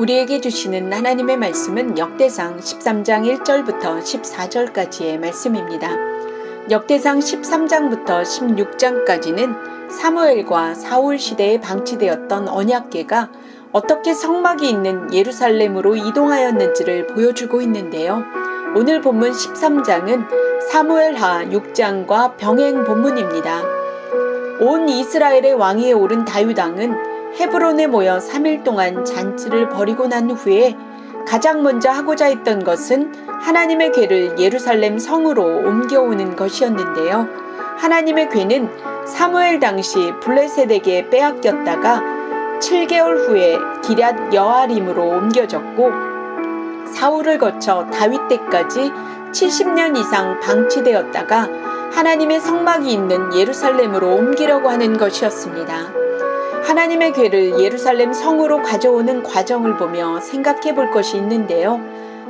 우리에게 주시는 하나님의 말씀은 역대상 13장 1절부터 14절까지의 말씀입니다. 역대상 13장부터 16장까지는 사무엘과 사울 시대에 방치되었던 언약궤가 어떻게 성막이 있는 예루살렘으로 이동하였는지를 보여주고 있는데요. 오늘 본문 13장은 사무엘하 6장과 병행 본문입니다. 온 이스라엘의 왕위에 오른 다윗 왕은 헤브론에 모여 3일 동안 잔치를 벌이고 난 후에 가장 먼저 하고자 했던 것은 하나님의 궤를 예루살렘 성으로 옮겨오는 것이었는데요. 하나님의 궤는 사무엘 당시 블레셋에게 빼앗겼다가 7개월 후에 기럇 여아림으로 옮겨졌고 사울을 거쳐 다윗 때까지 70년 이상 방치되었다가 하나님의 성막이 있는 예루살렘으로 옮기려고 하는 것이었습니다. 하나님의 궤를 예루살렘 성으로 가져오는 과정을 보며 생각해 볼 것이 있는데요.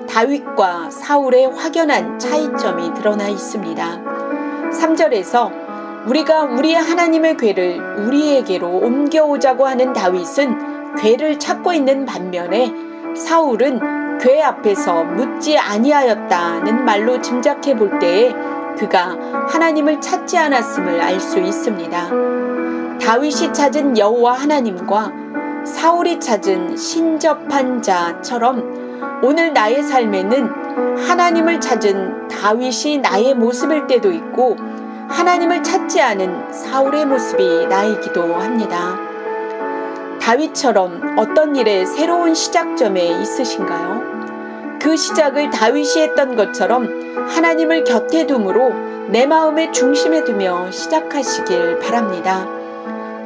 다윗과 사울의 확연한 차이점이 드러나 있습니다. 3절에서 우리가 우리의 하나님의 궤를 우리에게로 옮겨오자고 하는 다윗은 궤를 찾고 있는 반면에 사울은 궤 앞에서 묻지 아니하였다는 말로 짐작해 볼 때에 그가 하나님을 찾지 않았음을 알 수 있습니다. 다윗이 찾은 여호와 하나님과 사울이 찾은 신접한 자처럼 오늘 나의 삶에는 하나님을 찾은 다윗이 나의 모습일 때도 있고 하나님을 찾지 않은 사울의 모습이 나이기도 합니다. 다윗처럼 어떤 일의 새로운 시작점에 있으신가요? 그 시작을 다윗이 했던 것처럼 하나님을 곁에 둠으로 내 마음의 중심에 두며 시작하시길 바랍니다.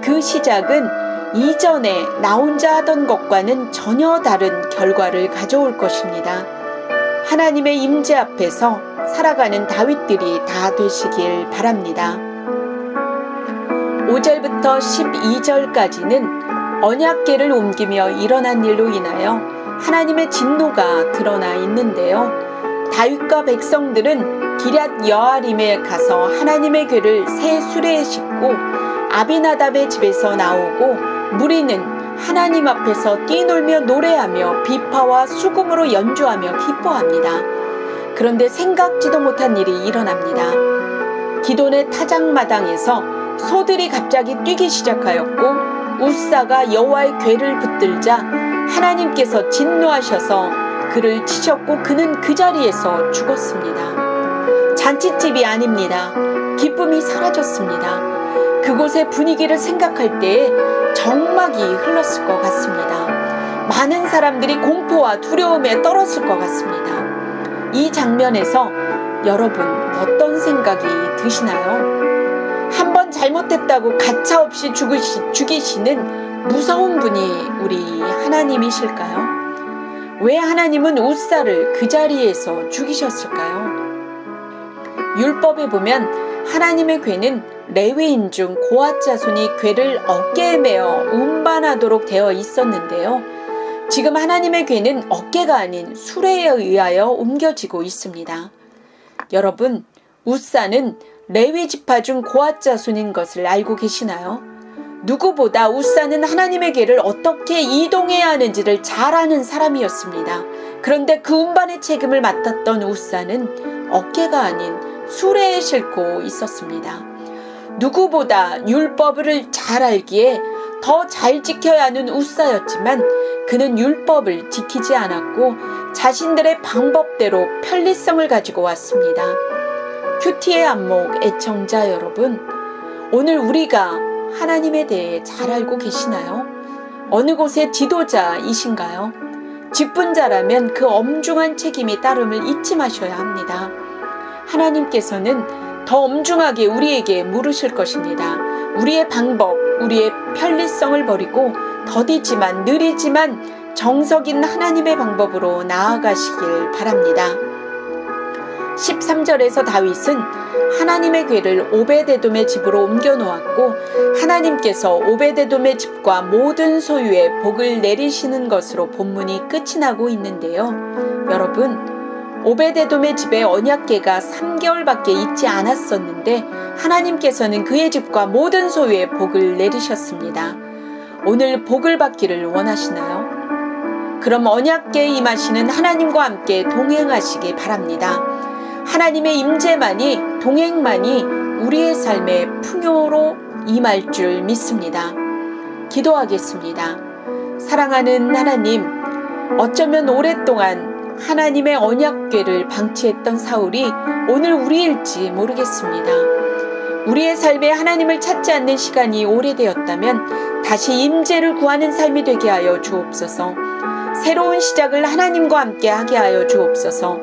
그 시작은 이전에 나 혼자 하던 것과는 전혀 다른 결과를 가져올 것입니다. 하나님의 임재 앞에서 살아가는 다윗들이 다 되시길 바랍니다. 5절부터 12절까지는 언약궤를 옮기며 일어난 일로 인하여 하나님의 진노가 드러나 있는데요. 다윗과 백성들은 기럇 여아림에 가서 하나님의 궤를 새 수레에 싣고 아비나답의 집에서 나오고 무리는 하나님 앞에서 뛰놀며 노래하며 비파와 수금으로 연주하며 기뻐합니다. 그런데 생각지도 못한 일이 일어납니다. 기돈의 타작마당에서 소들이 갑자기 뛰기 시작하였고 웃사가 여호와의 궤를 붙들자 하나님께서 진노하셔서 그를 치셨고 그는 그 자리에서 죽었습니다. 잔치집이 아닙니다. 기쁨이 사라졌습니다. 그곳의 분위기를 생각할 때에 정막이 흘렀을 것 같습니다. 많은 사람들이 공포와 두려움에 떨었을 것 같습니다. 이 장면에서 여러분 어떤 생각이 드시나요? 한번 잘못했다고 가차없이 죽이시는 무서운 분이 우리 하나님이실까요? 왜 하나님은 웃사를 그 자리에서 죽이셨을까요? 율법에 보면 하나님의 궤는 레위인 중 고앗 자손이 궤를 어깨에 메어 운반하도록 되어 있었는데요. 지금 하나님의 궤는 어깨가 아닌 수레에 의하여 옮겨지고 있습니다. 여러분, 웃사는 레위 지파 중 고앗 자손인 것을 알고 계시나요? 누구보다 웃사는 하나님의 궤를 어떻게 이동해야 하는지를 잘 아는 사람이었습니다. 그런데 그 운반의 책임을 맡았던 웃사는 어깨가 아닌 수레에 싣고 있었습니다. 누구보다 율법을 잘 알기에 더 잘 지켜야 하는 웃사였지만 그는 율법을 지키지 않았고 자신들의 방법대로 편리성을 가지고 왔습니다. 큐티의 안목 애청자 여러분, 오늘 우리가 하나님에 대해 잘 알고 계시나요? 어느 곳의 지도자이신가요? 직분자라면 그 엄중한 책임이 따름을 잊지 마셔야 합니다. 하나님께서는 더 엄중하게 우리에게 물으실 것입니다. 우리의 방법, 우리의 편리성을 버리고 더디지만 느리지만 정석인 하나님의 방법으로 나아가시길 바랍니다. 13절에서 다윗은 하나님의 궤를 오베데돔의 집으로 옮겨 놓았고 하나님께서 오베데돔의 집과 모든 소유에 복을 내리시는 것으로 본문이 끝이 나고 있는데요. 여러분, 오베데돔의 집에 언약궤가 3개월밖에 있지 않았었는데 하나님께서는 그의 집과 모든 소유에 복을 내리셨습니다. 오늘 복을 받기를 원하시나요? 그럼 언약궤에 임하시는 하나님과 함께 동행하시기 바랍니다. 하나님의 임재만이, 동행만이 우리의 삶에 풍요로 임할 줄 믿습니다. 기도하겠습니다. 사랑하는 하나님, 어쩌면 오랫동안 하나님의 언약궤를 방치했던 사울이 오늘 우리일지 모르겠습니다. 우리의 삶에 하나님을 찾지 않는 시간이 오래되었다면 다시 임재를 구하는 삶이 되게 하여 주옵소서. 새로운 시작을 하나님과 함께 하게 하여 주옵소서.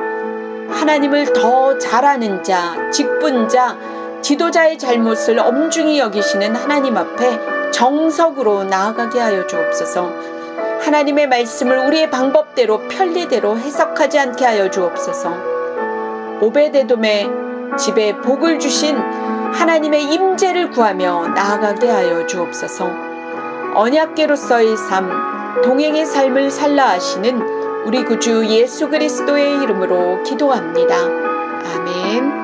하나님을 더 잘 아는 자, 직분자, 지도자의 잘못을 엄중히 여기시는 하나님 앞에 정석으로 나아가게 하여 주옵소서. 하나님의 말씀을 우리의 방법대로 편리대로 해석하지 않게 하여 주옵소서. 오베데돔의 집에 복을 주신 하나님의 임재를 구하며 나아가게 하여 주옵소서. 언약궤로서의 삶, 동행의 삶을 살라 하시는 우리 구주 예수 그리스도의 이름으로 기도합니다. 아멘.